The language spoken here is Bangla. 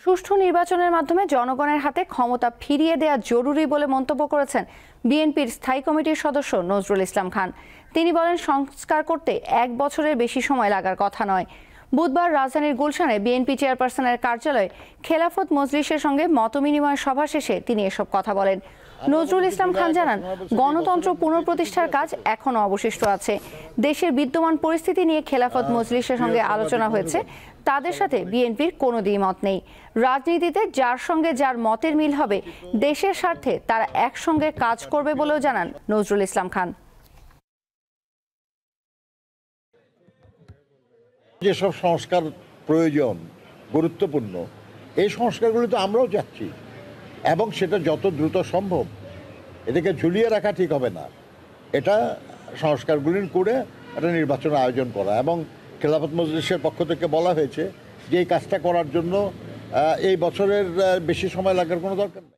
সুষ্ঠু নির্বাচনের মাধ্যমে জনগণের হাতে ক্ষমতা ফিরিয়ে দেওয়া জরুরি বলে মন্তব্য করেছেন বিএনপির স্থায়ী কমিটির সদস্য নজরুল ইসলাম খান। তিনি বলেন, সংস্কার করতে 1 বছরের বেশি সময় লাগার কথা নয়। বুধবার রাজধানীর গুলশানে বিএনপি চেয়ারপারসনের কার্যালয়ে খেলাফত মজলিসের সঙ্গে মতবিনিময় সভা শেষে তিনি এসব কথা বলেন। নজরুল ইসলাম খান জানান, গণতন্ত্র পুনঃপ্রতিষ্ঠার কাজ এখনো অবশিষ্ট আছে। দেশের বিদ্যমান পরিস্থিতি নিয়ে খেলাফত মজলিসের সঙ্গে আলোচনা হয়েছে। তাদের সাথে বিএনপির কোনো দ্বিমত নেই। রাজনীতিতে যার সঙ্গে যার মতের মিল হবে, দেশের স্বার্থে তারা একসঙ্গে কাজ করবে বলেও জানান নজরুল ইসলাম খান। যেসব সংস্কার প্রয়োজন, গুরুত্বপূর্ণ, এই সংস্কারগুলো তো আমরাও চাচ্ছি এবং সেটা যত দ্রুত সম্ভব। এটাকে ঝুলিয়ে রাখা ঠিক হবে না। এটা সংস্কারগুলি করে একটা নির্বাচনের আয়োজন করা, এবং খেলাফত মজলিসের পক্ষ থেকে বলা হয়েছে যে এই কাজটা করার জন্য এই বছরের বেশি সময় লাগার কোনো দরকার নেই।